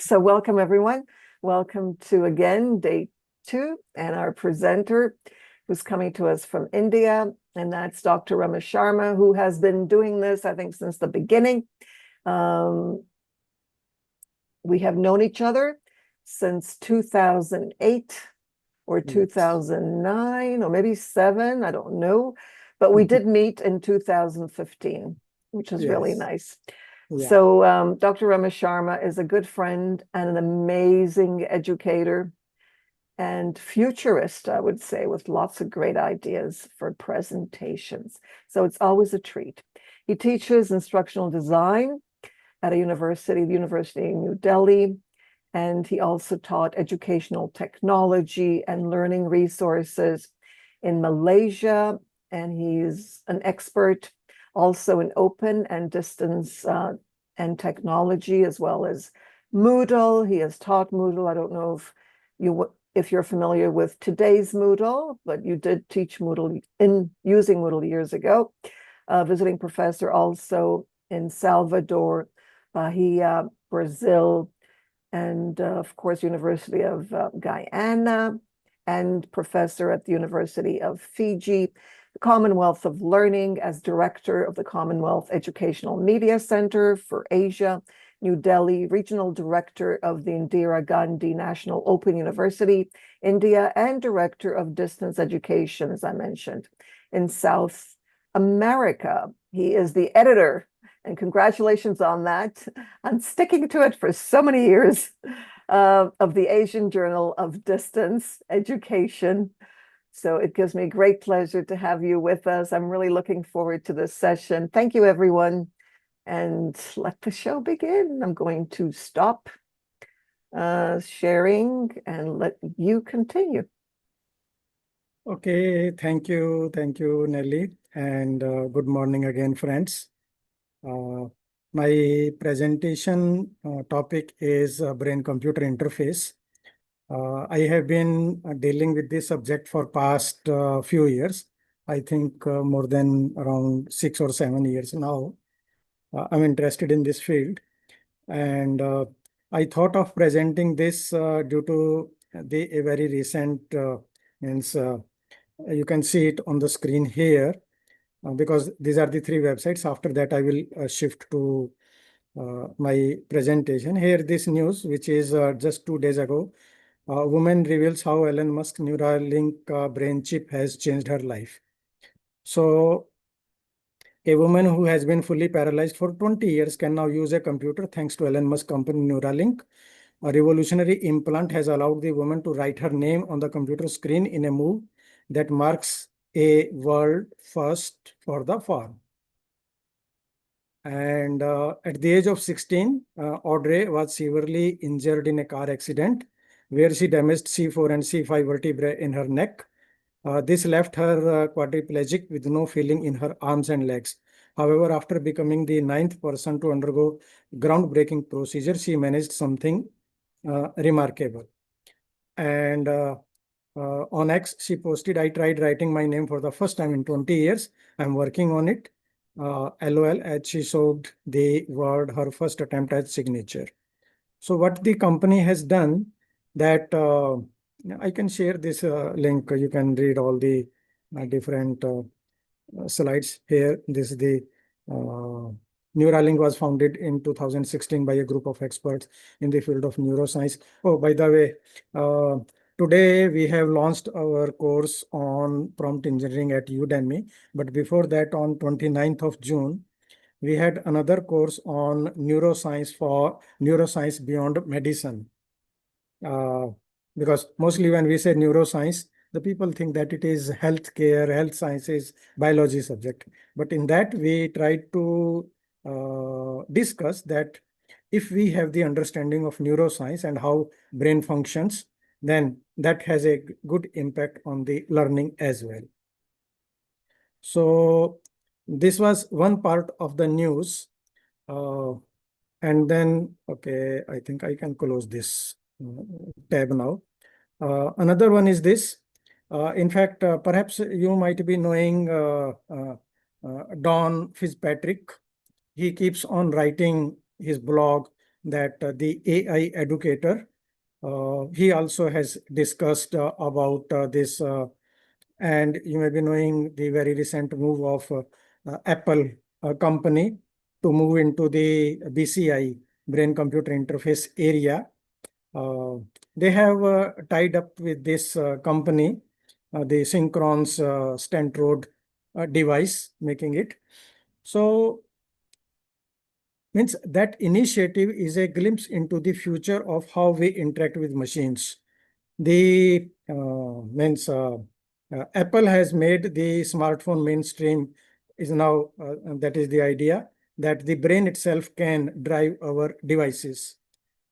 So welcome, everyone. Welcome to, again, day 2, and our presenter who's coming to us from India, and that's Dr. Ramesh Sharma, who has been doing this, I think, since the beginning. We have known each other since 2008 or 2009 or maybe 7, I don't know. But we did meet in 2015, which is really nice. Yeah. So Dr. Ramesh Sharma is a good friend and an amazing educator and futurist, I would say, with lots of great ideas for presentations. So it's always a treat. He teaches instructional design at the University of New Delhi, and he also taught educational technology and learning resources in Malaysia, and he's an expert also in open and distance and technology, as well as Moodle. He has taught Moodle. I don't know if you're familiar with today's Moodle, but you did teach Moodle using Moodle years ago. Visiting professor also in Salvador, Bahia, Brazil, and of course, University of Guyana, and professor at the University of Fiji, the Commonwealth of Learning as director of the Commonwealth Educational Media Center for Asia, New Delhi, regional director of the Indira Gandhi National Open University, India, and director of distance education, as I mentioned, in South America. He is the editor, and congratulations on that, on sticking to it for so many years, of the Asian Journal of Distance Education. So it gives me great pleasure to have you with us. I'm really looking forward to this session. Thank you, everyone. And let the show begin. I'm going to stop sharing and let you continue. Okay, thank you, Nelly, and good morning again, friends. My presentation topic is brain-computer interface. I have been dealing with this subject for past few years. I think more than around 6 or 7 years now. I'm interested in this field, and I thought of presenting this due to a very recent means. You can see it on the screen here, because these are the 3 websites. After that, I will shift to my presentation. Here, this news, which is just 2 days ago, woman reveals how Elon Musk Neuralink brain chip has changed her life. So, a woman who has been fully paralyzed for 20 years can now use a computer thanks to Elon Musk company Neuralink. A revolutionary implant has allowed the woman to write her name on the computer screen in a move that marks a world first for the firm. And at the age of 16, Audrey was severely injured in a car accident where she damaged C4 and C5 vertebrae in her neck. This left her quadriplegic with no feeling in her arms and legs. However, after becoming the 9th person to undergo groundbreaking procedure, she managed something remarkable. And on X, she posted, "I tried writing my name for the first time in 20 years. I'm working on it. LOL," as she showed the word her first attempt at signature. So what the company has done, that I can share this link. You can read all the different slides here. This is the Neuralink was founded in 2016 by a group of experts in the field of neuroscience. Oh, by the way, today we have launched our course on prompt engineering at Udemy. But before that, on 29th of June, we had another course on neuroscience beyond medicine. Because mostly when we say neuroscience, the people think that it is healthcare, health sciences, biology subject. But in that, we tried to discuss that if we have the understanding of neuroscience and how brain functions, then that has a good impact on the learning as well. So this was one part of the news. And then, okay, I think I can close this tab now. Another one is this. In fact, perhaps you might be knowing Don Fitzpatrick. He keeps on writing his blog that the AI educator, he also has discussed about this, and you may be knowing the very recent move of Apple company to move into the BCI, brain computer interface area. They have tied up with this company, the Synchron's stent road device, making it. So means that initiative is a glimpse into the future of how we interact with machines. The Apple has made the smartphone mainstream is now, that is the idea that the brain itself can drive our devices.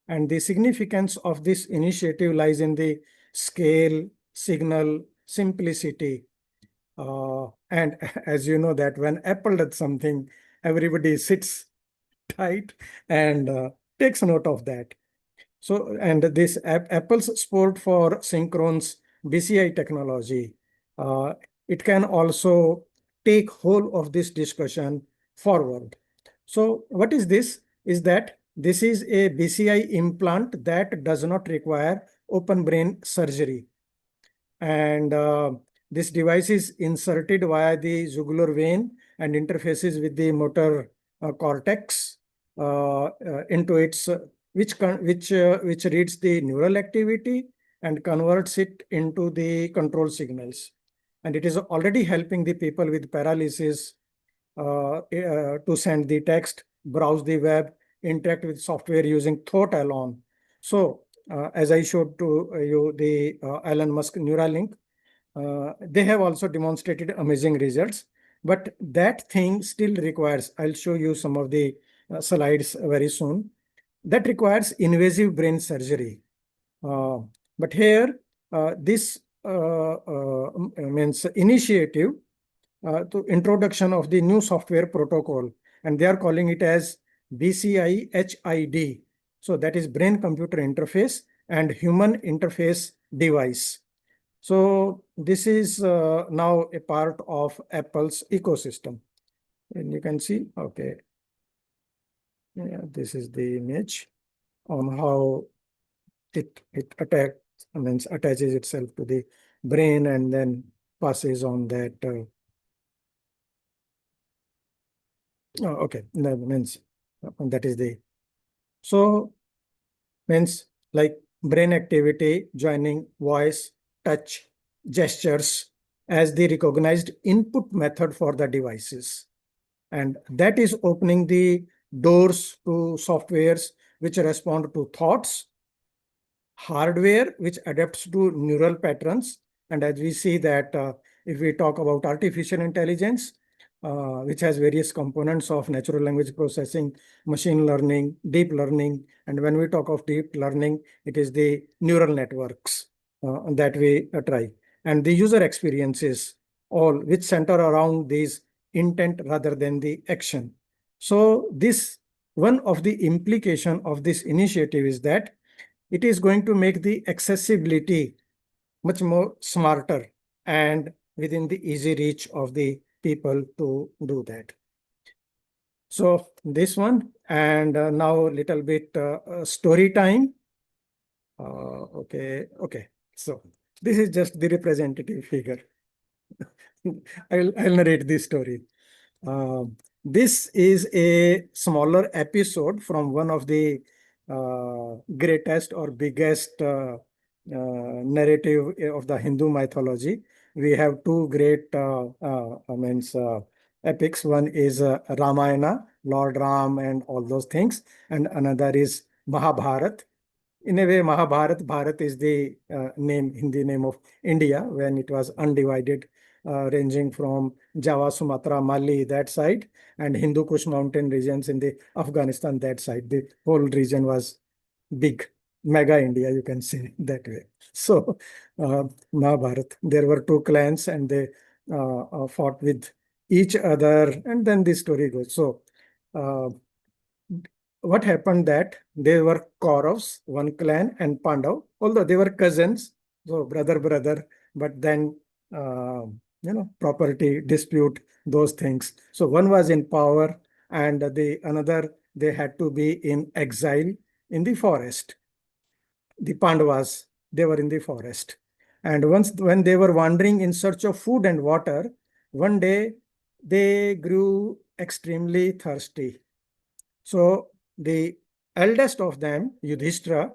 And the significance of this initiative lies in the scale, signal, simplicity. And as you know that when Apple does something, everybody sits tight and takes note of that. So, and this Apple's support for Synchron's BCI technology, uh, it can also take hold of this discussion forward. So what is this? Is that this is a BCI implant that does not require open brain surgery. And this device is inserted via the jugular vein and interfaces with the motor cortex into its which reads the neural activity and converts it into the control signals. And it is already helping the people with paralysis to send the text, browse the web, interact with software using thought alone. So as I showed to you the Elon Musk Neuralink, they have also demonstrated amazing results, but that thing still requires, I'll show you some of the slides very soon, that requires invasive brain surgery. But here, this means initiative to introduction of the new software protocol, and they are calling it as BCI HID. So that is brain computer interface and human interface device. So this is now a part of Apple's ecosystem. And you can see, okay, yeah, this is the image on how it attaches itself to the brain and then passes on that. Okay, that means that is the, so means like brain activity joining voice, touch, gestures as the recognized input method for the devices. And that is opening the doors to softwares which respond to thoughts, hardware which adapts to neural patterns. And as we see that if we talk about artificial intelligence, which has various components of natural language processing, machine learning, deep learning. And when we talk of deep learning, it is the neural networks that we try. And the user experiences, all which center around these intent rather than the action. So this, one of the implication of this initiative is that it is going to make the accessibility much more smarter and within the easy reach of the people to do that. So this one, and now little bit story time. Okay. So this is just the representative figure. I'll narrate this story. This is a smaller episode from one of the greatest or biggest narrative of the Hindu mythology. We have two great epics. One is Ramayana, Lord Ram and all those things, and another is Mahabharat. In a way, Bharat is the Hindi name of India when it was undivided, ranging from Java, Sumatra, Mali, that side, and Hindu Kush mountain regions in the Afghanistan, that side. The whole region was big, mega India, you can say that way. So, Mahabharat, there were two clans and they fought with each other, and then the story goes. So, what happened that they were Kauravs, one clan, and Pandav, although they were cousins, so brother, but then, property dispute, those things. So one was in power and the another they had to be in exile in the forest. The Pandavas, they were in the forest. And once when they were wandering in search of food and water, one day they grew extremely thirsty. So the eldest of them, Yudhishthira,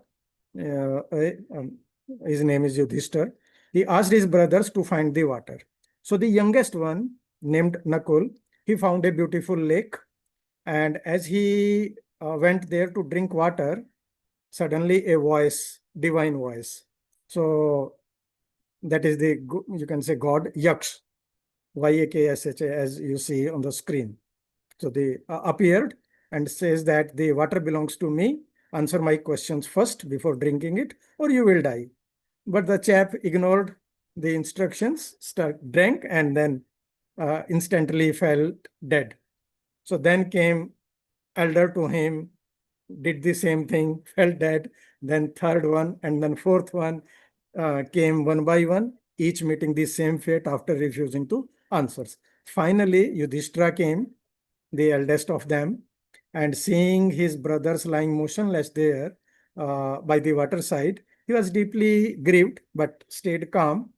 his name is Yudhishthira, he asked his brothers to find the water. So the youngest one, named Nakul, he found a beautiful lake. And as he went there to drink water, suddenly a voice, divine voice. So that is the, you can say God, Yaksh, Yakshha, as you see on the screen. So they appeared and says that the water belongs to me. Answer my questions first before drinking it, or you will die. But the chap ignored the instructions, drank, and then instantly fell dead. So then came elder to him, did the same thing, fell dead. Then third one, and then fourth one came one by one, each meeting the same fate after refusing to answers. Finally, Yudhishthira came, the eldest of them, and seeing his brothers lying motionless there by the waterside, he was deeply grieved but stayed calm.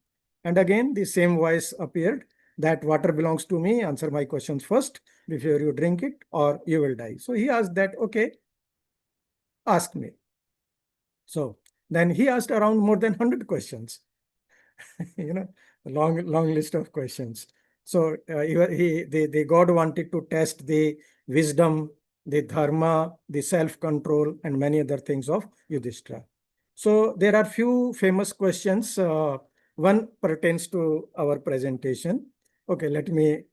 And again, the same voice appeared that water belongs to me, answer my questions first before you drink it or you will die. So he asked that, okay, ask me. So then he asked around more than 100 questions, a long list of questions. So the God wanted to test the wisdom, the dharma, the self-control, and many other things of Yudhishthira. So there are few famous questions. One pertains to our presentation. Okay, let me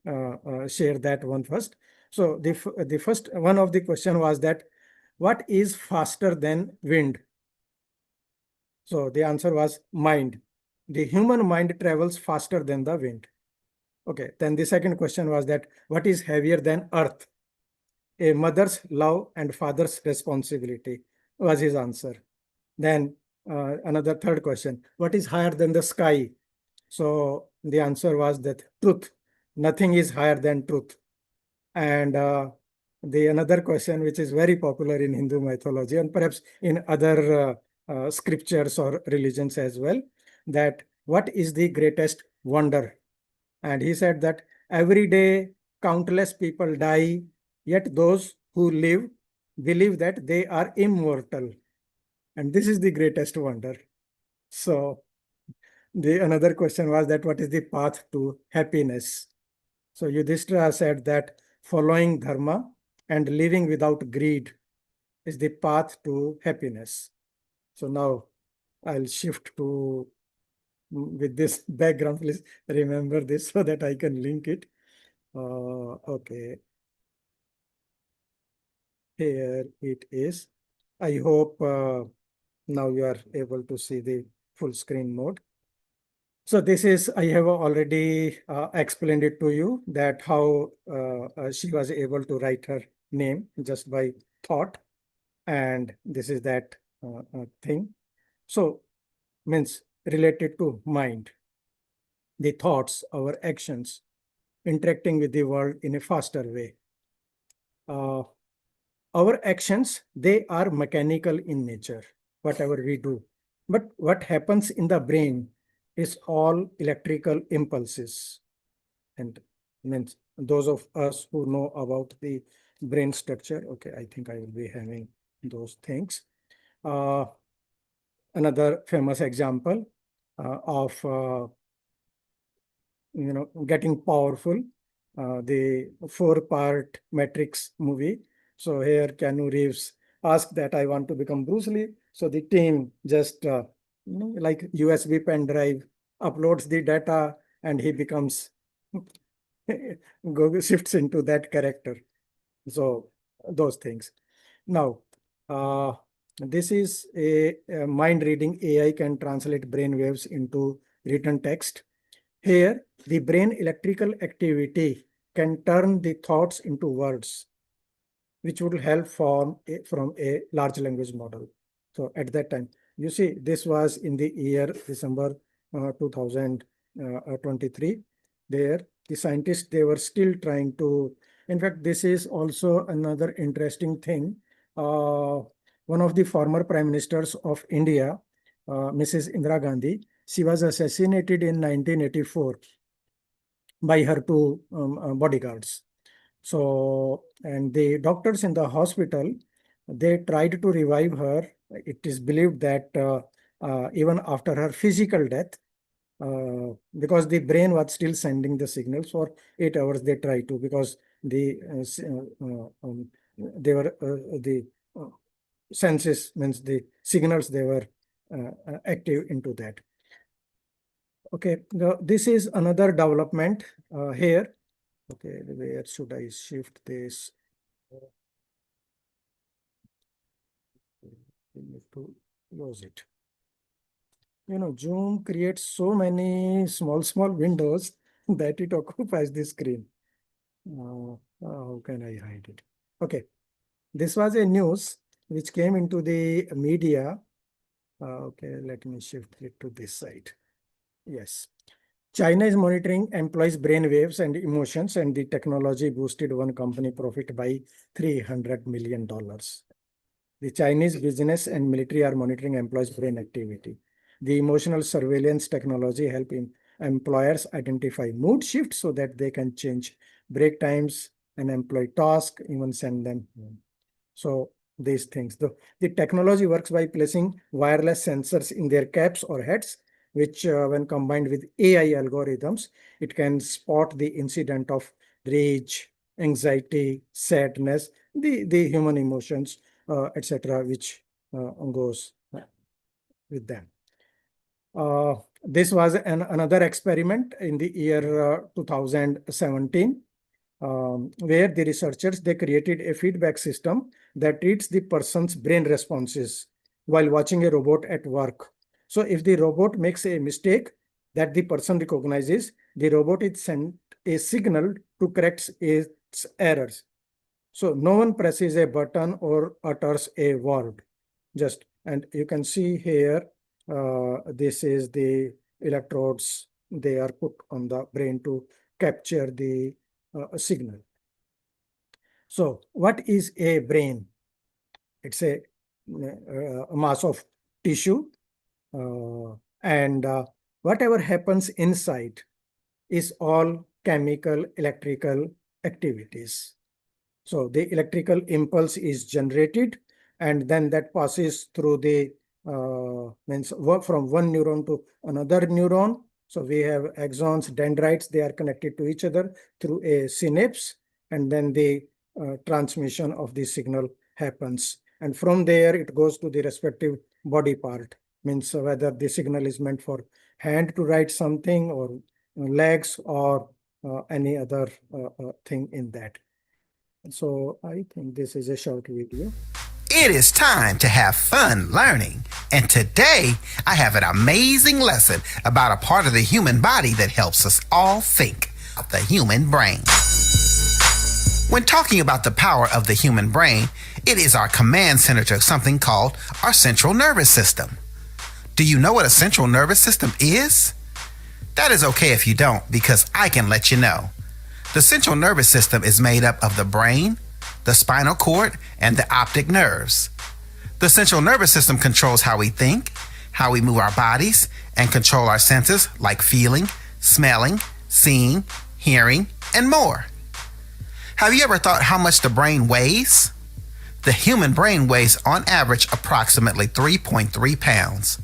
share that one first. So the first one of the question was that, what is faster than wind? So the answer was mind. The human mind travels faster than the wind. Okay, then the second question was that, what is heavier than earth? A mother's love and father's responsibility was his answer. Then another third question, what is higher than the sky? So the answer was that truth. Nothing is higher than truth. And the another question, which is very popular in Hindu mythology and perhaps in other scriptures or religions as well, that what is the greatest wonder? And he said that every day countless people die, yet those who live believe that they are immortal. And this is the greatest wonder. So the another question was that, what is the path to happiness? So Yudhishthira said that following dharma and living without greed is the path to happiness. So now I'll shift to, with this background, please remember this so that I can link it. Okay. Here it is. I hope now you are able to see the full screen mode. So this is, I have already explained it to you that how she was able to write her name just by thought. And this is that thing. So means related to mind, the thoughts, our actions, interacting with the world in a faster way. Our actions, they are mechanical in nature, whatever we do. But what happens in the brain is all electrical impulses. And means those of us who know about the brain structure, okay, I think I will be having those things. Another famous example of getting powerful, the 4-part Matrix movie. So here Keanu Reeves asked that, I want to become Bruce Lee. So the team just like USB pen drive, uploads the data, and he becomes shifts into that character. So those things. Now, this is a mind reading AI can translate brain waves into written text. Here, the brain electrical activity can turn the thoughts into words, which would help from a large language model. So at that time, you see, this was in the year December 2023. There, the scientists, they were still trying to In fact, this is also another interesting thing. One of the former prime ministers of India, Mrs. Indira Gandhi, she was assassinated in 1984 by her two bodyguards. So, and the doctors in the hospital, they tried to revive her. It is believed that even after her physical death, because the brain was still sending the signals for 8 hours, they tried to, because they were the senses, means the signals, they were active into that. Okay, this is another development here. Okay, where should I shift this? We need to close it. You know, Zoom creates so many small windows that it occupies the screen. How can I hide it? Okay, this was a news which came into the media. Okay, let me shift it to this side. Yes. China is monitoring employees' brain waves and emotions, and the technology boosted one company profit by $300 million. The Chinese business and military are monitoring employees' brain activity. The emotional surveillance technology help employers identify mood shifts so that they can change break times and employee tasks, even send them home. So these things, the technology works by placing wireless sensors in their caps or heads, which when combined with AI algorithms, it can spot the incident of rage, anxiety, sadness, the human emotions, etc., which goes with them. This was another experiment in the year 2017, where the researchers, they created a feedback system that reads the person's brain responses while watching a robot at work. So if the robot makes a mistake that the person recognizes, the robot is sent a signal to correct its errors. So no one presses a button or utters a word. Just, and you can see here, this is the electrodes. They are put on the brain to capture the signal. So what is a brain? It's a mass of tissue, and whatever happens inside is all chemical, electrical activities. So the electrical impulse is generated, and then that passes through the means from one neuron to another neuron. So we have axons, dendrites, they are connected to each other through a synapse, and then the transmission of the signal happens. And from there, it goes to the respective body part, means whether the signal is meant for hand to write something, or legs, or any other thing in that. So I think this is a short video. It is time to have fun learning. And today I have an amazing lesson about a part of the human body that helps us all think, the human brain. When talking about the power of the human brain, it is our command center to something called our central nervous system. Do you know what a central nervous system is? That is okay if you don't, because I can let you know. The central nervous system is made up of the brain, the spinal cord, and the optic nerves. The central nervous system controls how we think, how we move our bodies, and control our senses like feeling, smelling, seeing, hearing, and more. Have you ever thought how much the brain weighs? The human brain weighs on average approximately 3.3 pounds.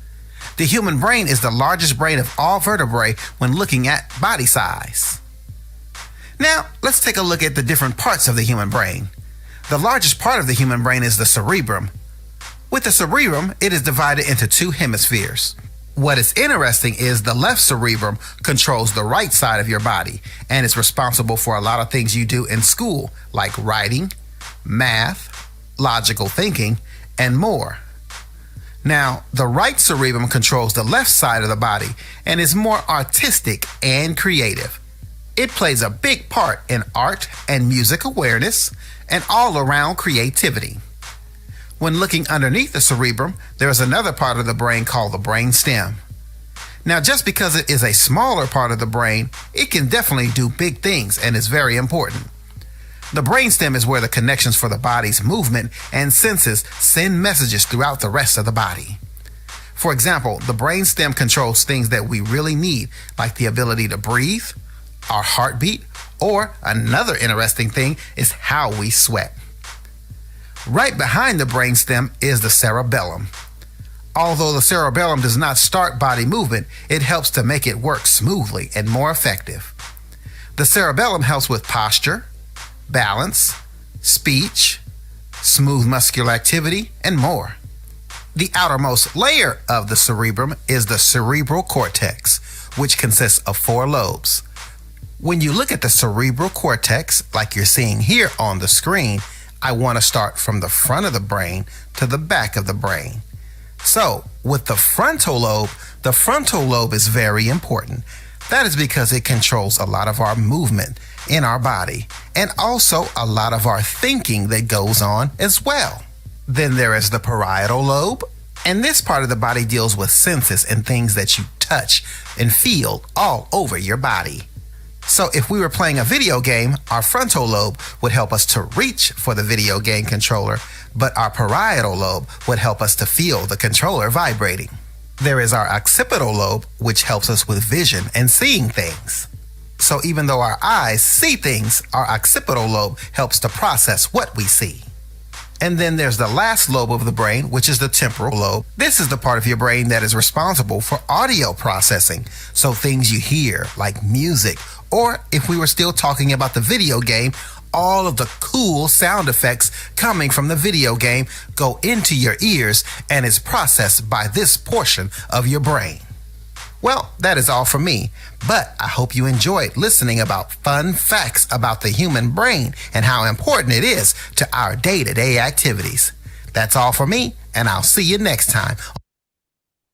The human brain is the largest brain of all vertebrae when looking at body size. Now, let's take a look at the different parts of the human brain. The largest part of the human brain is the cerebrum. With the cerebrum, it is divided into two hemispheres. What is interesting is the left cerebrum controls the right side of your body and is responsible for a lot of things you do in school, like writing, math, logical thinking, and more. Now, the right cerebrum controls the left side of the body and is more artistic and creative. It plays a big part in art and music awareness and all-around creativity. When looking underneath the cerebrum, there is another part of the brain called the brain stem. Now, just because it is a smaller part of the brain, it can definitely do big things and is very important. The brainstem is where the connections for the body's movement and senses send messages throughout the rest of the body. For example, the brainstem controls things that we really need, like the ability to breathe, our heartbeat, or another interesting thing is how we sweat. Right behind the brainstem is the cerebellum. Although the cerebellum does not start body movement, it helps to make it work smoothly and more effective. The cerebellum helps with posture, balance, speech, smooth muscular activity, and more. The outermost layer of the cerebrum is the cerebral cortex, which consists of 4 lobes. When you look at the cerebral cortex, like you're seeing here on the screen, I want to start from the front of the brain to the back of the brain. So, with the frontal lobe is very important. That is because it controls a lot of our movement in our body and also a lot of our thinking that goes on as well. Then there is the parietal lobe, and this part of the body deals with senses and things that you touch and feel all over your body. So if we were playing a video game, our frontal lobe would help us to reach for the video game controller, but our parietal lobe would help us to feel the controller vibrating. There is our occipital lobe, which helps us with vision and seeing things. So even though our eyes see things, our occipital lobe helps to process what we see. And then there's the last lobe of the brain, which is the temporal lobe. This is the part of your brain that is responsible for audio processing. So things you hear, like music, or if we were still talking about the video game, all of the cool sound effects coming from the video game go into your ears and is processed by this portion of your brain. Well, that is all from me, but I hope you enjoyed listening about fun facts about the human brain and how important it is to our day-to-day activities. That's all for me, and I'll see you next time.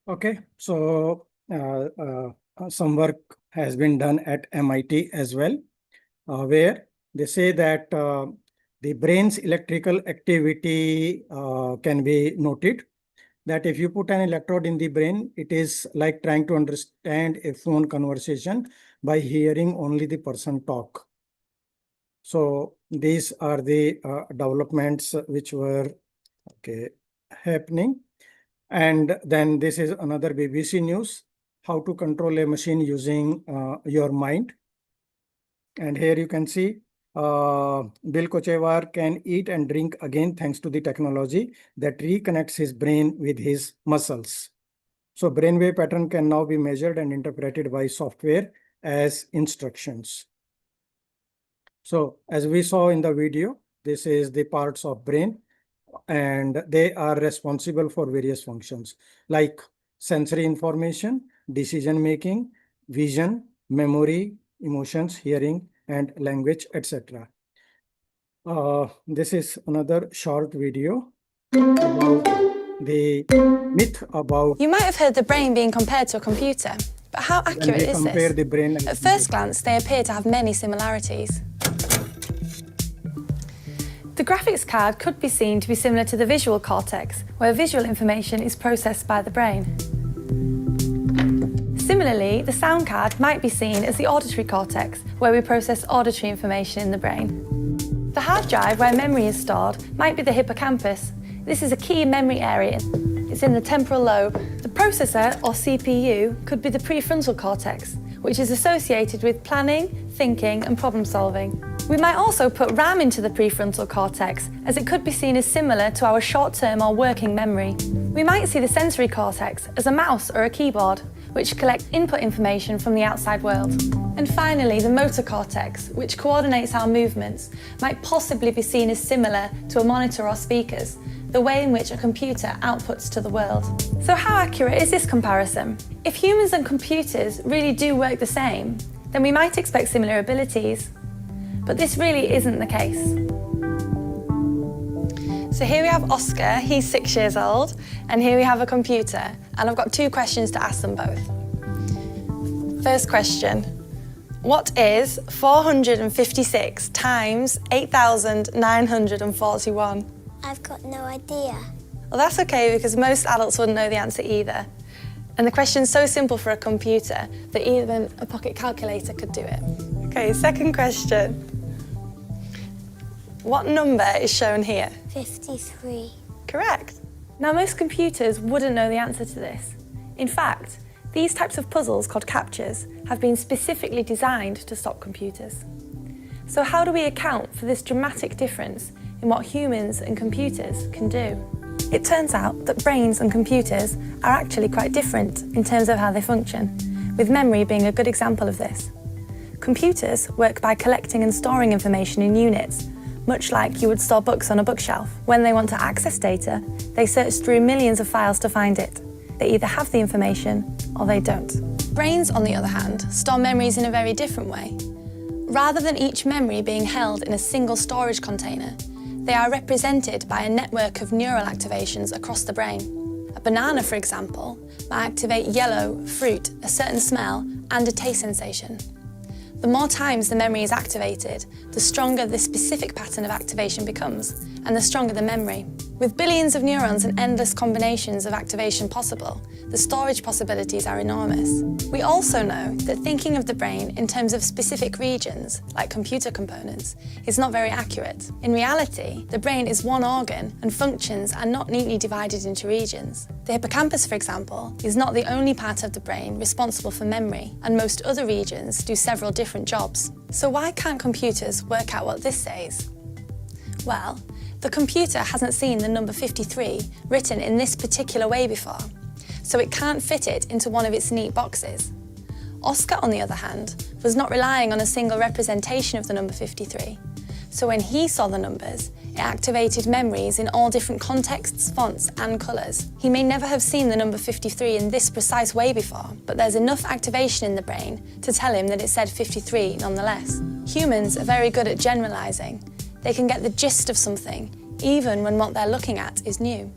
Okay, so some work has been done at MIT as well, where they say that the brain's electrical activity can be noted. That if you put an electrode in the brain, it is like trying to understand a phone conversation by hearing only the person talk. So these are the developments which were happening. And then this is another BBC news, how to control a machine using your mind. And here you can see Bill Kochewar can eat and drink again thanks to the technology that reconnects his brain with his muscles. So brainwave pattern can now be measured and interpreted by software as instructions. So as we saw in the video, this is the parts of brain, and they are responsible for various functions like sensory information, decision making, vision, memory, emotions, hearing, and language, etc. This is another short video about the myth about... You might have heard the brain being compared to a computer, but how accurate is this? The brain At first glance, they appear to have many similarities. The graphics card could be seen to be similar to the visual cortex, where visual information is processed by the brain. Similarly, the sound card might be seen as the auditory cortex, where we process auditory information in the brain. The hard drive where memory is stored might be the hippocampus. This is a key memory area. It's in the temporal lobe. The processor, or CPU, could be the prefrontal cortex, which is associated with planning, thinking, and problem solving. We might also put RAM into the prefrontal cortex, as it could be seen as similar to our short-term or working memory. We might see the sensory cortex as a mouse or a keyboard, which collect input information from the outside world. And finally, the motor cortex, which coordinates our movements, might possibly be seen as similar to a monitor or speakers, the way in which a computer outputs to the world. So how accurate is this comparison? If humans and computers really do work the same, then we might expect similar abilities. But this really isn't the case. So here we have Oscar, he's 6 years old, and here we have a computer, and I've got 2 questions to ask them both. First question, what is 456 times 8,941? I've got no idea. Well, that's okay, because most adults wouldn't know the answer either. And the question's so simple for a computer that even a pocket calculator could do it. Okay, second question. what number is shown here? 53. Correct. Now, most computers wouldn't know the answer to this. In fact, these types of puzzles, called captchas, have been specifically designed to stop computers. So how do we account for this dramatic difference in what humans and computers can do? It turns out that brains and computers are actually quite different in terms of how they function, with memory being a good example of this. Computers work by collecting and storing information in units, much like you would store books on a bookshelf. When they want to access data, they search through millions of files to find it. They either have the information or they don't. Brains, on the other hand, store memories in a very different way. Rather than each memory being held in a single storage container, they are represented by a network of neural activations across the brain. A banana, for example, might activate yellow, fruit, a certain smell, and a taste sensation. The more times the memory is activated, the stronger the specific pattern of activation becomes, and the stronger the memory. With billions of neurons and endless combinations of activation possible, the storage possibilities are enormous. We also know that thinking of the brain in terms of specific regions, like computer components, is not very accurate. In reality, the brain is one organ and functions are not neatly divided into regions. The hippocampus, for example, is not the only part of the brain responsible for memory, and most other regions do several different jobs. So why can't computers work out what this says? Well, the computer hasn't seen the number 53 written in this particular way before, so it can't fit it into one of its neat boxes. Oscar, on the other hand, was not relying on a single representation of the number 53, so when he saw the numbers, it activated memories in all different contexts, fonts, and colours. He may never have seen the number 53 in this precise way before, but there's enough activation in the brain to tell him that it said 53 nonetheless. Humans are very good at generalising. They can get the gist of something, even when what they're looking at is new.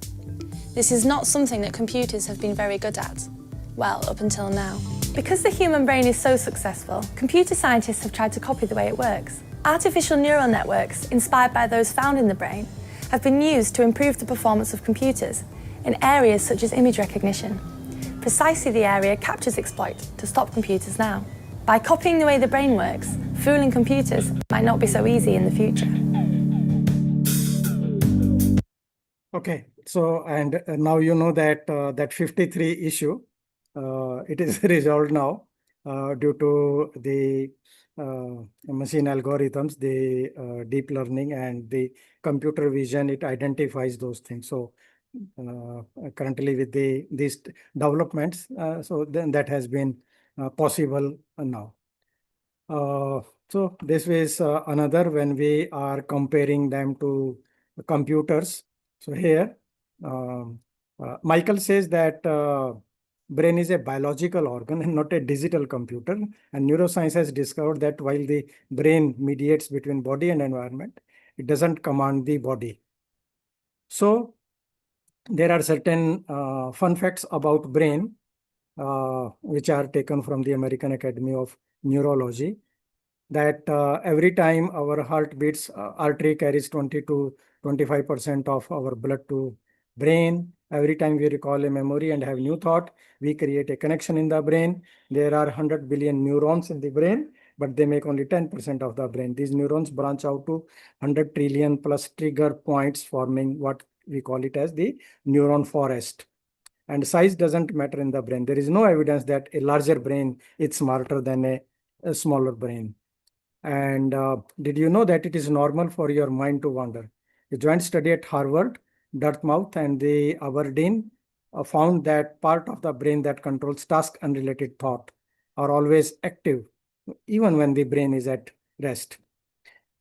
This is not something that computers have been very good at. Well, up until now. Because the human brain is so successful, computer scientists have tried to copy the way it works. Artificial neural networks, inspired by those found in the brain, have been used to improve the performance of computers in areas such as image recognition, precisely the area captchas exploit to stop computers now. By copying the way the brain works, fooling computers might not be so easy in the future. Okay, so and now you know that that 53 issue, it is resolved now due to the machine algorithms, the deep learning and the computer vision. It identifies those things. So currently with these developments, so then that has been possible now. So this is another when we are comparing them to computers. So here, Michael says that brain is a biological organ and not a digital computer. And neuroscience has discovered that while the brain mediates between body and environment, it doesn't command the body. So there are certain fun facts about brain, which are taken from the American Academy of Neurology, that every time our heart beats, artery carries 20 to 25% of our blood to brain. Every time we recall a memory and have new thought, we create a connection in the brain. There are 100 billion neurons in the brain, but they make only 10% of the brain. These neurons branch out to 100 trillion plus trigger points, forming what we call it as the neuron forest. And size doesn't matter in the brain. There is no evidence that a larger brain is smarter than a smaller brain. And did you know that it is normal for your mind to wander? A joint study at Harvard, Dartmouth, and the Aberdeen found that part of the brain that controls task unrelated thought are always active, even when the brain is at rest.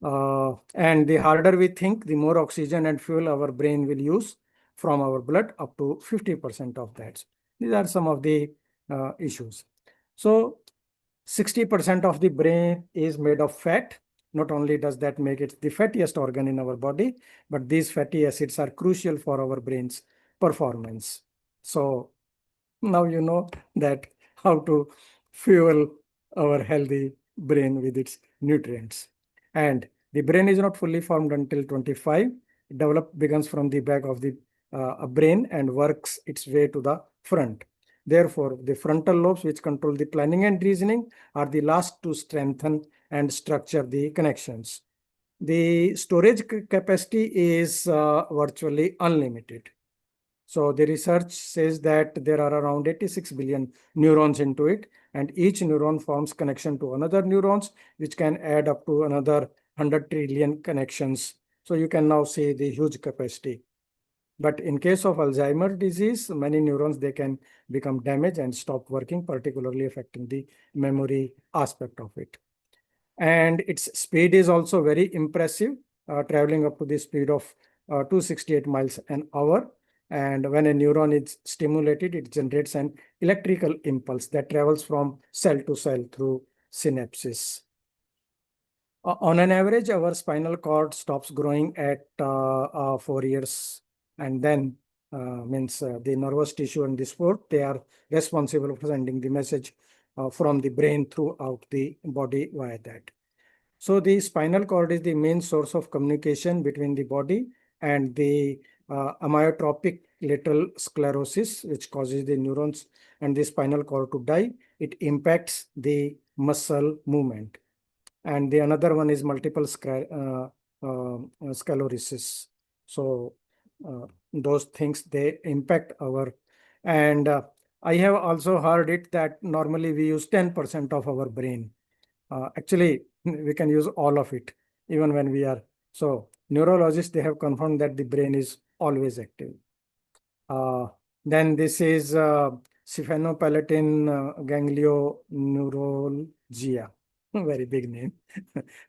And the harder we think, the more oxygen and fuel our brain will use from our blood, up to 50% of that. These are some of the issues. So 60% of the brain is made of fat. Not only does that make it the fattiest organ in our body, but these fatty acids are crucial for our brain's performance. So now you know that how to fuel our healthy brain with its nutrients. And the brain is not fully formed until 25. It begins from the back of the brain and works its way to the front. Therefore, the frontal lobes, which control the planning and reasoning, are the last to strengthen and structure the connections. the storage capacity is virtually unlimited. So the research says that there are around 86 billion neurons into it, and each neuron forms connection to another neurons, which can add up to another 100 trillion connections. So you can now see the huge capacity. But in case of Alzheimer's disease, many neurons, they can become damaged and stop working, particularly affecting the memory aspect of it. And its speed is also very impressive, traveling up to the speed of 268 miles an hour. And when a neuron is stimulated, it generates an electrical impulse that travels from cell to cell through synapses. On an average, our spinal cord stops growing at 4 years, and then the nervous tissue and the sport, they are responsible for sending the message from the brain throughout the body via that. So the spinal cord is the main source of communication between the body and the amyotrophic lateral sclerosis, which causes the neurons and the spinal cord to die. It impacts the muscle movement. And the another one is multiple sclerosis. So those things, they impact our, and I have also heard it that normally we use 10% of our brain. Actually, we can use all of it, even when we are. So neurologists, they have confirmed that the brain is always active. Then this is sphenopalatine ganglioneuralgia. Very big name.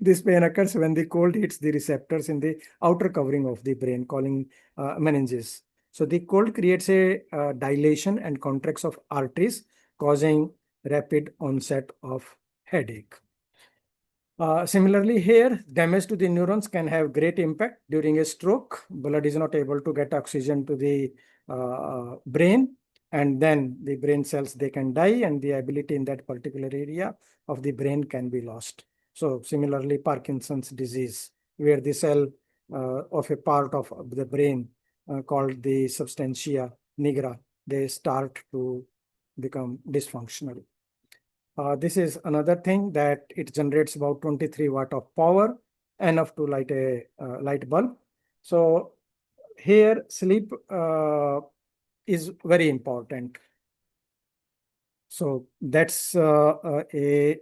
This pain occurs when the cold hits the receptors in the outer covering of the brain, calling meninges. So the cold creates a dilation and contracts of arteries, causing rapid onset of headache. Similarly here, damage to the neurons can have great impact during a stroke. Blood is not able to get oxygen to the brain, and then the brain cells, they can die, and the ability in that particular area of the brain can be lost. So similarly, Parkinson's disease, where the cell of a part of the brain called the substantia nigra, they start to become dysfunctional. This is another thing that it generates about 23 watt of power, enough to light a light bulb. So here sleep is very important. So that's a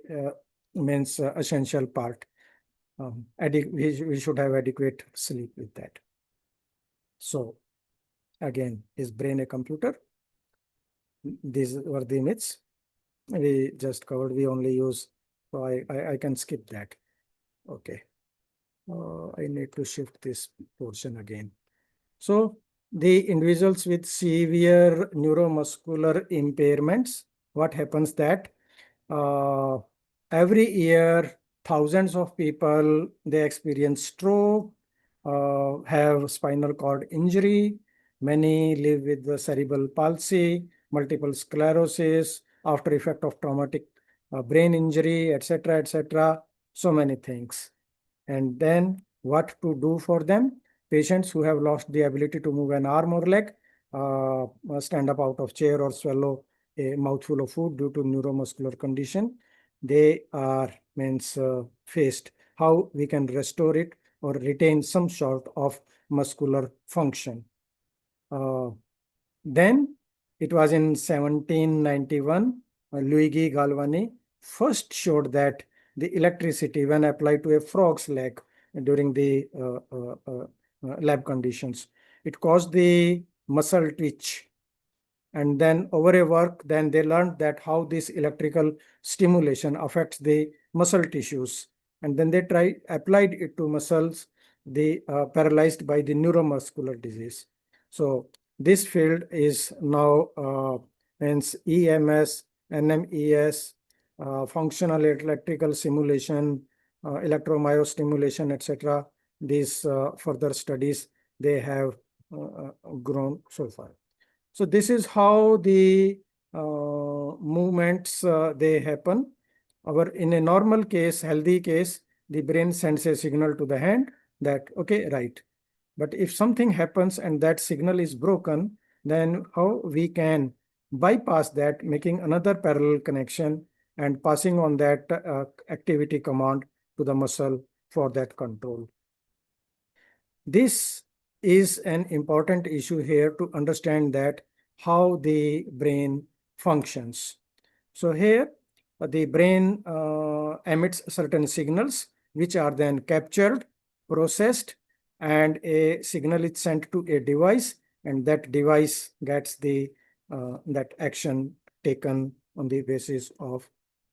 means essential part. We should have adequate sleep with that. So again, is brain a computer? These were the myths we just covered. We only use, so I can skip that. Okay. I need to shift this portion again. So the individuals with severe neuromuscular impairments, what happens that every year thousands of people, they experience stroke, have spinal cord injury, many live with the cerebral palsy, multiple sclerosis, after effect of traumatic brain injury, etc., etc. So many things. And then what to do for them? Patients who have lost the ability to move an arm or leg, stand up out of chair or swallow a mouthful of food due to neuromuscular condition, they are faced how we can restore it or retain some sort of muscular function. Then it was in 1791, Luigi Galvani first showed that the electricity, when applied to a frog's leg during the lab conditions, it caused the muscle twitch. And then over a work, then they learned that how this electrical stimulation affects the muscle tissues. And then they applied it to muscles, the paralyzed by the neuromuscular disease. So this field is now EMS, NMES, functional electrical simulation, electromyostimulation, etc. These further studies, they have grown so far. So this is how the movements they happen. In a normal case, healthy case, the brain sends a signal to the hand that, okay, right. But if something happens and that signal is broken, then how we can bypass that, making another parallel connection and passing on that activity command to the muscle for that control. this is an important issue here to understand that how the brain functions. So here the brain emits certain signals which are then captured, processed, and a signal is sent to a device, and that device gets the that action taken on the basis of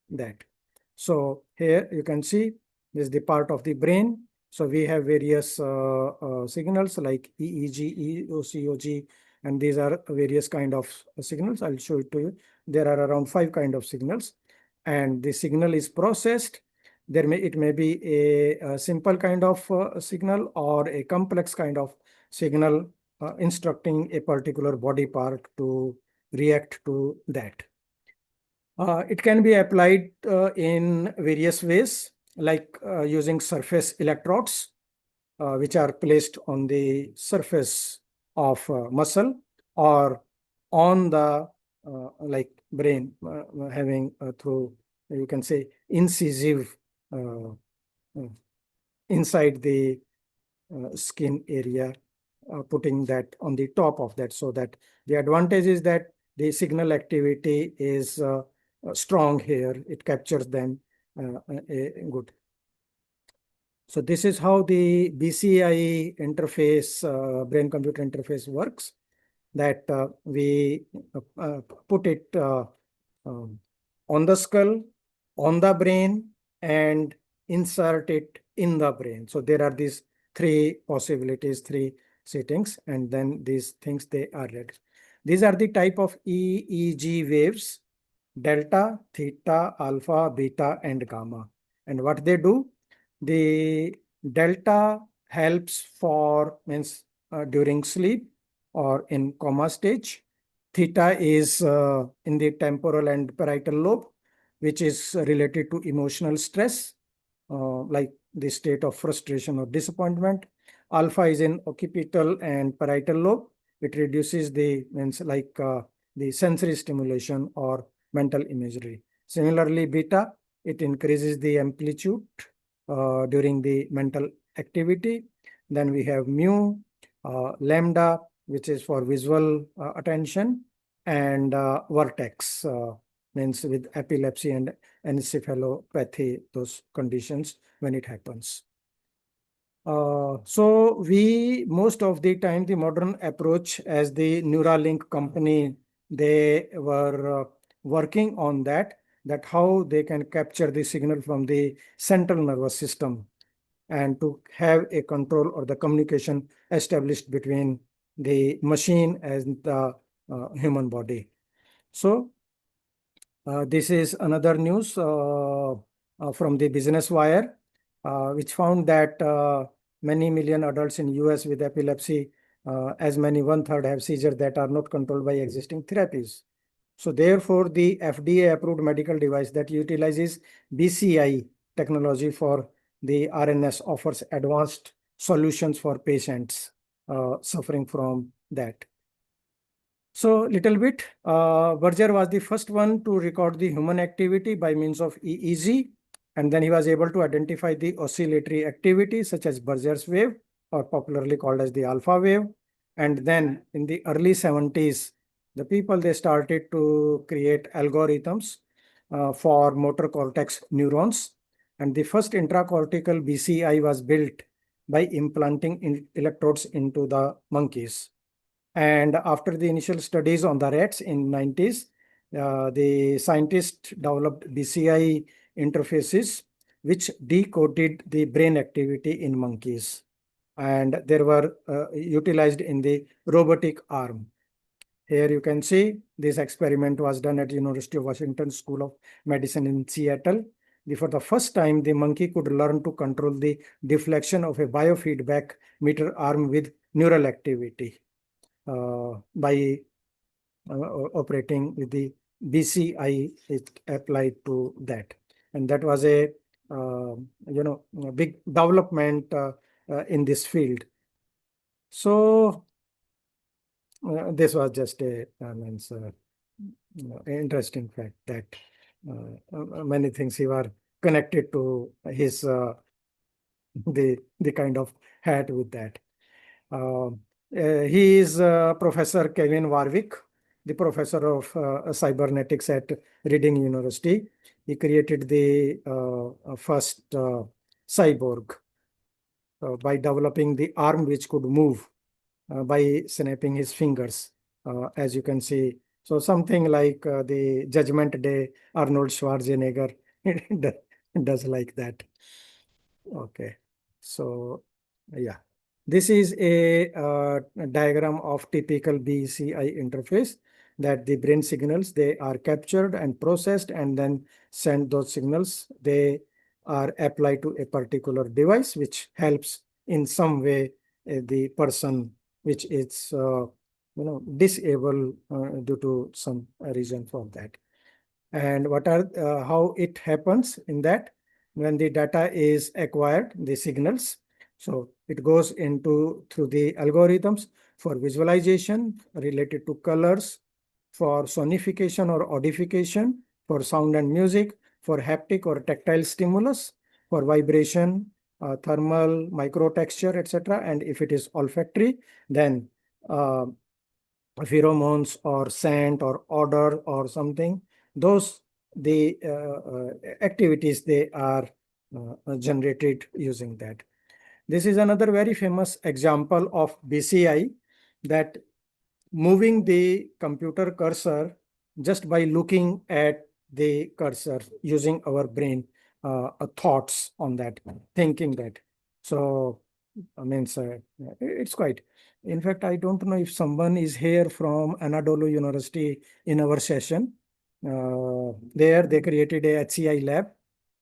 that. So here you can see this is the part of the brain. So we have various signals like EEG, EOCOG, and these are various kind of signals. I'll show it to you. There are around 5 kind of signals, and the signal is processed. It may be a simple kind of signal or a complex kind of signal instructing a particular body part to react to that. It can be applied in various ways, like using surface electrodes, which are placed on the surface of muscle or on the like brain, having through, you can say, incisive inside the skin area, putting that on the top of that, so that the advantage is that the signal activity is strong here. It captures them good. So this is how the BCI interface, brain-computer interface works, that we put it on the skull, on the brain, and insert it in the brain. So there are these 3 possibilities, 3 settings, and then these things, they are read. These are the type of EEG waves: delta, theta, alpha, beta, and gamma. And what they do, the delta helps for during sleep or in coma stage. Theta is in the temporal and parietal lobe, which is related to emotional stress, like the state of frustration or disappointment. Alpha is in occipital and parietal lobe. It reduces the the sensory stimulation or mental imagery. Similarly, beta, it increases the amplitude during the mental activity. Then we have mu, lambda, which is for visual attention, and vertex, means with epilepsy and encephalopathy, those conditions when it happens. So we, most of the time, the modern approach, as the Neuralink company, they were working on that how they can capture the signal from the central nervous system and to have a control or the communication established between the machine and the human body. So this is another news from the Business Wire, which found that many million adults in US with epilepsy, as many 1/3 have seizures that are not controlled by existing therapies. So therefore, the FDA approved medical device that utilizes BCI technology for the RNS offers advanced solutions for patients suffering from that. So little bit, Berger was the first one to record the human activity by means of EEG, and then he was able to identify the oscillatory activity such as Berger's wave, or popularly called as the alpha wave. And then in the early 70s, the people, they started to create algorithms for motor cortex neurons. And the first intracortical BCI was built by implanting electrodes into the monkeys. And after the initial studies on the rats in 90s, the scientists developed BCI interfaces which decoded the brain activity in monkeys. And they were utilized in the robotic arm. Here you can see this experiment was done at University of Washington School of Medicine in Seattle. For the first time, the monkey could learn to control the deflection of a biofeedback meter arm with neural activity by operating with the BCI it applied to that. And that was a a big development in this field. So this was just a interesting fact that many things he were connected to his the kind of hat with that. He is Professor Kevin Warwick, the professor of cybernetics at Reading University. He created the first cyborg by developing the arm which could move by snapping his fingers, as you can see. So something like the Judgment Day, Arnold Schwarzenegger does like that. Okay, so yeah, this is a diagram of typical BCI interface, that the brain signals, they are captured and processed and then send those signals. They are applied to a particular device which helps in some way the person which is disabled due to some reason for that. And what are how it happens in that, when the data is acquired, the signals, so it goes into through the algorithms for visualization related to colors, for sonification or audification, for sound and music, for haptic or tactile stimulus, for vibration, thermal, microtexture, etc. And if it is olfactory, then pheromones or scent or odor or something, those the activities they are generated using that. This is another very famous example of BCI, that moving the computer cursor just by looking at the cursor, using our brain thoughts on that, thinking that. So I mean, it's quite. In fact, I don't know if someone is here from Anadolu University in our session. There they created a HCI lab,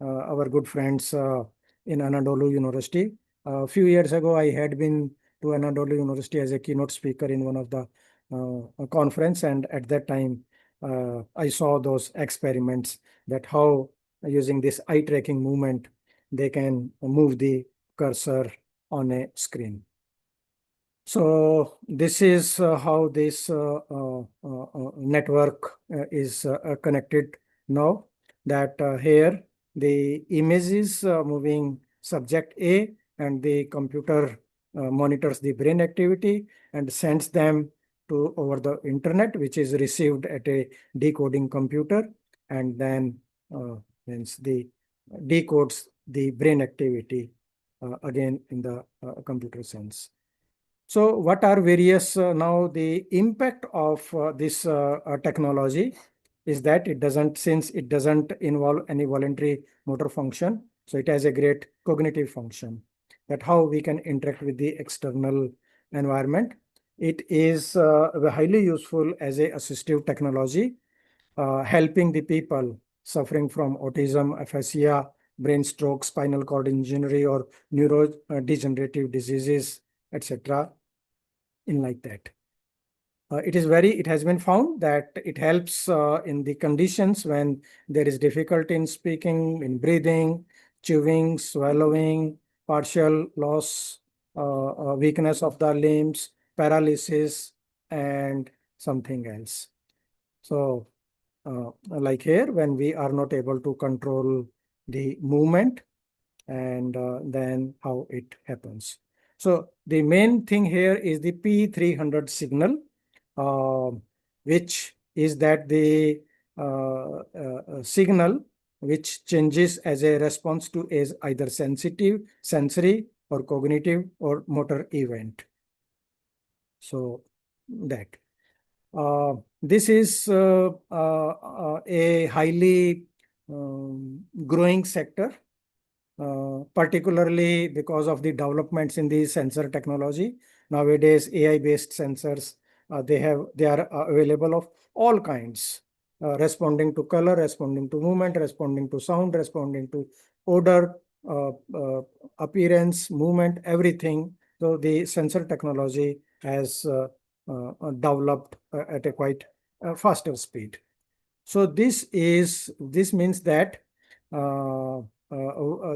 our good friends in Anadolu University. A few years ago, I had been to Anadolu University as a keynote speaker in one of the conference, and at that time, I saw those experiments, that how using this eye tracking movement, they can move the cursor on a screen. So this is how this network is connected now, that here the image is moving subject A, and the computer monitors the brain activity and sends them to over the internet, which is received at a decoding computer, and then means the decodes the brain activity again in the computer sense. So what are various now the impact of this technology is that it doesn't, since it doesn't involve any voluntary motor function, so it has a great cognitive function, that how we can interact with the external environment. It is highly useful as a assistive technology, helping the people suffering from autism, aphasia, brain stroke, spinal cord injury, or neurodegenerative diseases, etc. in like that. It has been found that it helps in the conditions when there is difficulty in speaking, in breathing, chewing, swallowing, partial loss, weakness of the limbs, paralysis, and something else. So like here, when we are not able to control the movement, and then how it happens. So the main thing here is the P300 signal, which is that the signal which changes as a response to is either sensitive, sensory, or cognitive, or motor event. So that. This is a highly growing sector, particularly because of the developments in the sensor technology. Nowadays, AI-based sensors, they are available of all kinds, responding to color, responding to movement, responding to sound, responding to odor, appearance, movement, everything. So the sensor technology has developed at a quite faster speed. So this means that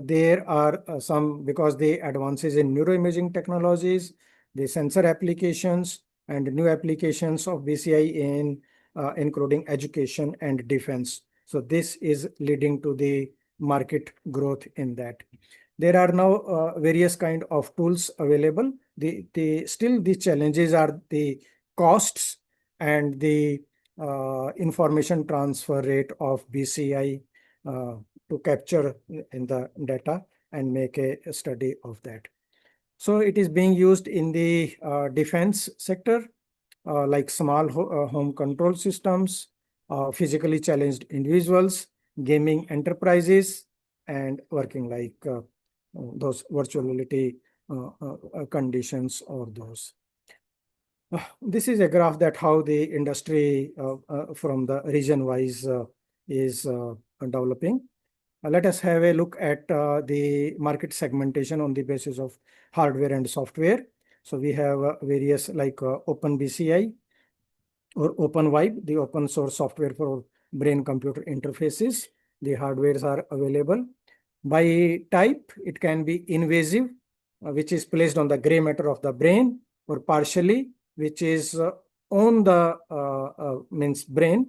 there are some, because the advances in neuroimaging technologies, the sensor applications, and new applications of BCI in including education and defense. So this is leading to the market growth in that. There are now various kind of tools available still the challenges are the costs and the information transfer rate of BCI to capture in the data and make a study of that. So it is being used in the defense sector, like small home control systems, physically challenged individuals, gaming enterprises, and working like those virtual reality conditions or those. This is a graph that how the industry from the region wise is developing. Let us have a look at the market segmentation on the basis of hardware and software. So we have various like OpenBCI or OpenVibe, the open source software for brain-computer interfaces. The hardwares are available. By type, it can be invasive, which is placed on the gray matter of the brain, or partially, which is on the means brain,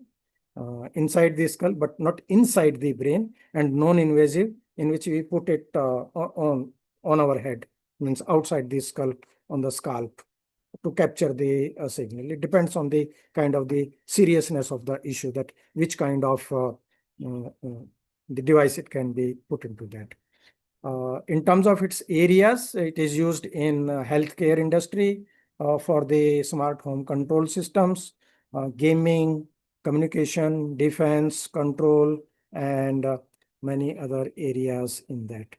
inside the skull, but not inside the brain, and non-invasive, in which we put it on our head, means outside the skull, on the scalp, to capture the signal. It depends on the kind of the seriousness of the issue, that which kind of the device it can be put into that. In terms of its areas, it is used in healthcare industry for the smart home control systems, gaming, communication, defense, control, and many other areas in that.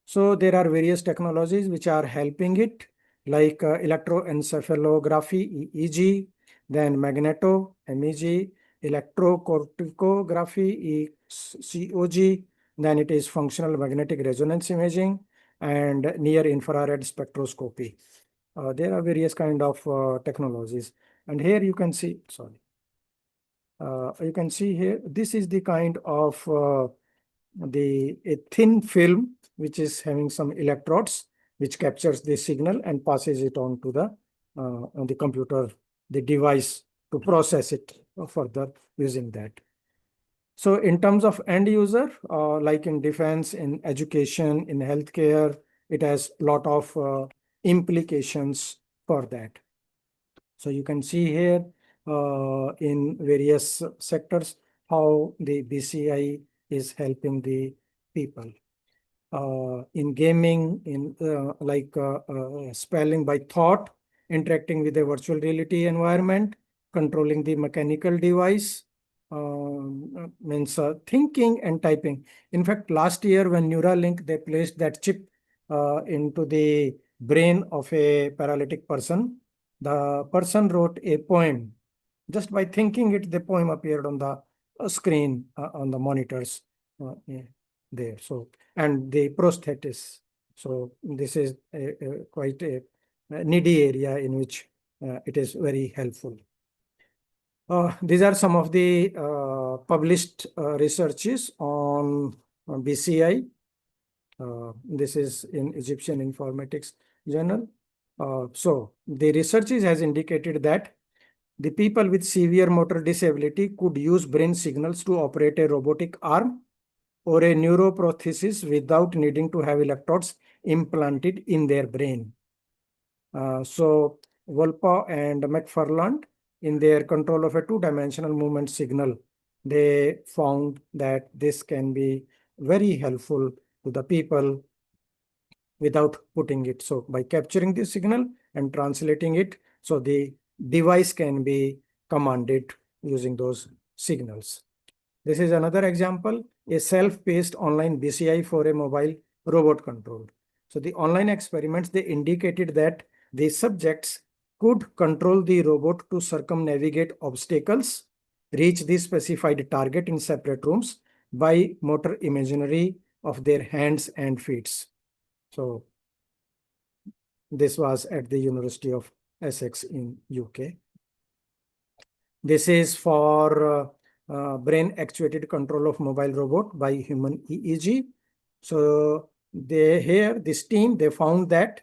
So there are various technologies which are helping it, like electroencephalography, EEG, then magneto, MEG, electrocorticography, ECOG, then it is functional magnetic resonance imaging, and near infrared spectroscopy. There are various kind of technologies. And here you can see, you can see here, this is the kind of a thin film which is having some electrodes which captures the signal and passes it on to the computer, the device, to process it further using that. So in terms of end user, like in defense, in education, in healthcare, it has a lot of implications for that. So you can see here in various sectors how the BCI is helping the people. In gaming, in spelling by thought, interacting with a virtual reality environment, controlling the mechanical device, means thinking and typing. In fact, last year when Neuralink, they placed that chip into the brain of a paralytic person. The person wrote a poem. Just by thinking it, the poem appeared on the screen on the monitors there. So, and the prosthetics. So this is quite a needy area in which it is very helpful. These are some of the published researches on BCI. This is in Egyptian Informatics Journal. So the researches has indicated that the people with severe motor disability could use brain signals to operate a robotic arm or a neuroprosthesis without needing to have electrodes implanted in their brain. So Wolpa and McFarland, in their control of a two-dimensional movement signal, they found that this can be very helpful to the people without putting it. So by capturing the signal and translating it, so the device can be commanded using those signals. This is another example, a self-paced online BCI for a mobile robot control. So the online experiments, they indicated that the subjects could control the robot to circumnavigate obstacles, reach the specified target in separate rooms by motor imagery of their hands and feet. So this was at the University of Essex in UK. This is for brain actuated control of mobile robot by human EEG. So this team, they found that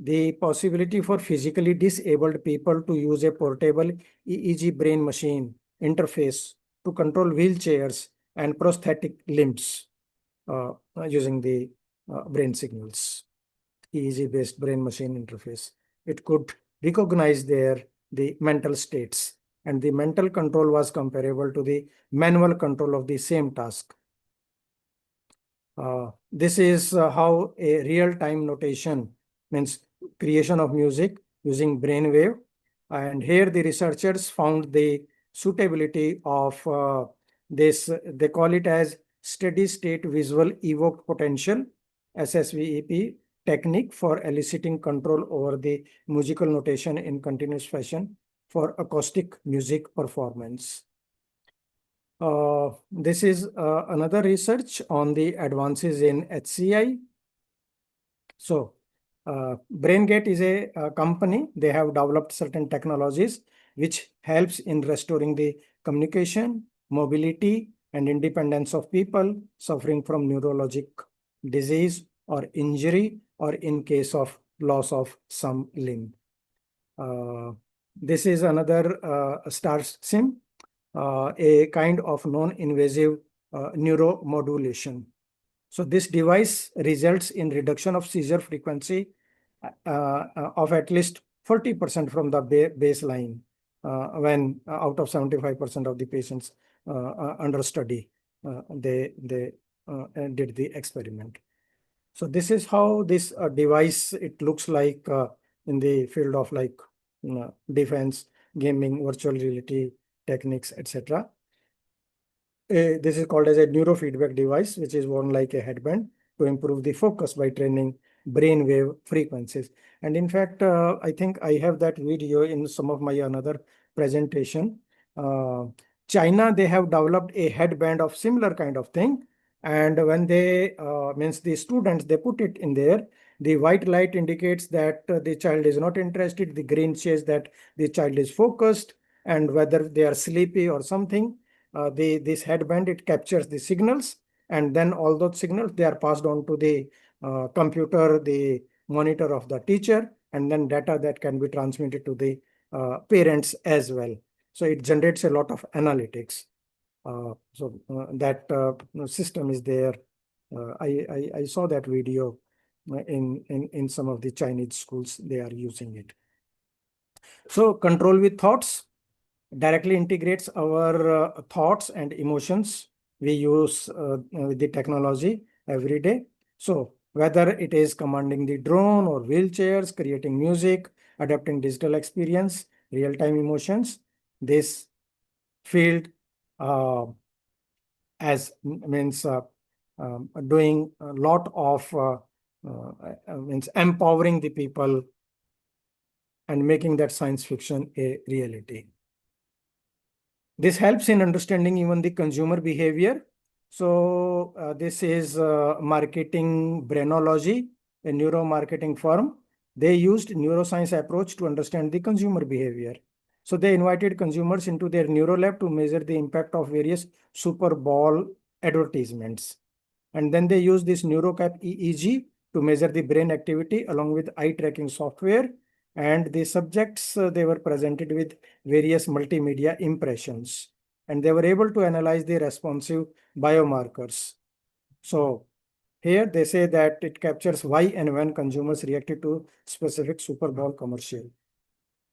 the possibility for physically disabled people to use a portable EEG brain machine interface to control wheelchairs and prosthetic limbs using the brain signals, EEG based brain machine interface. it could recognize the mental states, and the mental control was comparable to the manual control of the same task. This is how a real-time notation means creation of music using brainwave. And here the researchers found the suitability of this, they call it as steady state visual evoked potential, SSVEP technique for eliciting control over the musical notation in continuous fashion for acoustic music performance. This is another research on the advances in HCI. So, BrainGate is a company. They have developed certain technologies which helps in restoring the communication, mobility, and independence of people suffering from neurologic disease or injury, or in case of loss of some limb. This is another star sim, a kind of non-invasive neuromodulation. So this device results in reduction of seizure frequency of at least 40% from the baseline when out of 75% of the patients under study, they did the experiment. So this is how this device, it looks like in the field of like defense, gaming, virtual reality techniques, etc. This is called as a neurofeedback device, which is worn like a headband to improve the focus by training brainwave frequencies. And in fact, I think I have that video in some of my another presentation. China, they have developed a headband of similar kind of thing. And when they, means the students, they put it in there, the white light indicates that the child is not interested. The green says that the child is focused, and whether they are sleepy or something. This headband, it captures the signals, and then all those signals, they are passed on to the computer, the monitor of the teacher, and then data that can be transmitted to the parents as well. So it generates a lot of analytics. That system is there. I saw that video in some of the Chinese schools. They are using it. So control with thoughts directly integrates our thoughts and emotions we use with the technology every day. So whether it is commanding the drone or wheelchairs, creating music, adapting digital experience, real-time emotions, this field as means doing a lot of means empowering the people and making that science fiction a reality. This helps in understanding even the consumer behavior. So this is marketing Brainology, a neuromarketing firm. They used neuroscience approach to understand the consumer behavior. So they invited consumers into their neurolab to measure the impact of various Super Bowl advertisements. And then they used this NeuroCap EEG to measure the brain activity along with eye tracking software. And the subjects, they were presented with various multimedia impressions, and they were able to analyze the responsive biomarkers. So here they say that it captures why and when consumers reacted to specific Super Bowl commercial.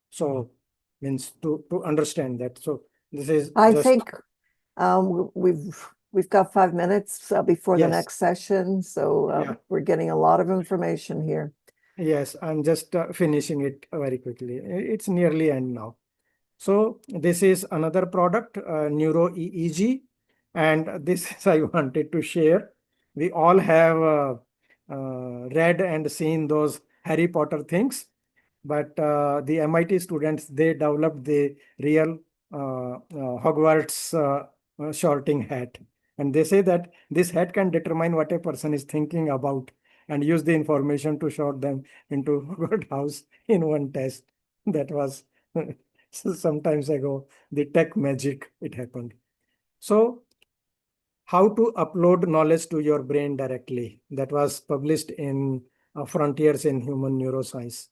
So means to understand that. So this is I just, think we've got 5 minutes before the Yes. next session, so Yeah. we're getting a lot of information here. Yes, I'm just finishing it very quickly. It's nearly end now. So this is another product, Neuro EEG, and this is I wanted to share. We all have read and seen those Harry Potter things, but the MIT students, they developed the real Hogwarts sorting hat. And they say that this hat can determine what a person is thinking about and use the information to sort them into Hogwarts house in one test. That was sometimes ago, the tech magic, it happened. So how to upload knowledge to your brain directly. That was published in Frontiers in Human Neuroscience.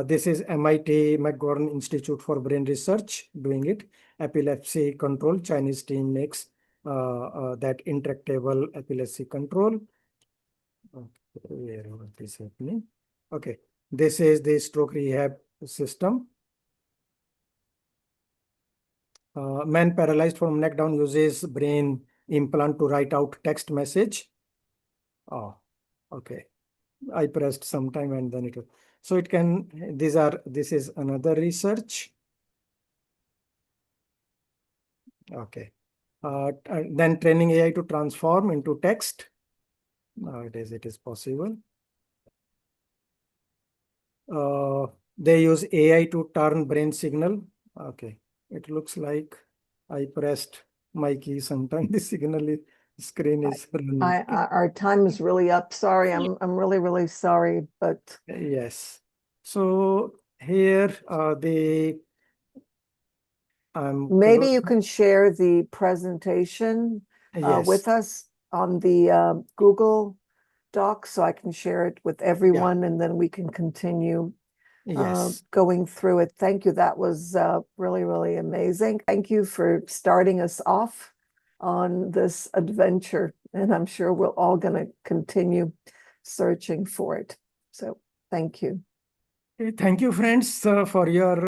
This is MIT McGovern Institute for Brain Research doing it. Epilepsy control, Chinese team makes that intractable epilepsy control. Where is happening? Okay. This is the stroke rehab system. Man paralyzed from neck down uses brain implant to write out text message. Oh, okay. I pressed sometime and then it was. So it can, this is another research. Okay. Then training AI to transform into text. It is possible. They use AI to turn brain signal. Okay. It looks like I pressed my key sometime. The screen is running. Our time is really up. Sorry, I'm really, really sorry, but Yes. So here maybe you can share the presentation yes. with us on the Google Doc so I can share it with everyone and then we can continue Yes. going through it. Thank you. That was really, really amazing. Thank you for starting us off on this adventure. And I'm sure we're all going to continue searching for it. So thank you. Thank you, friends, for your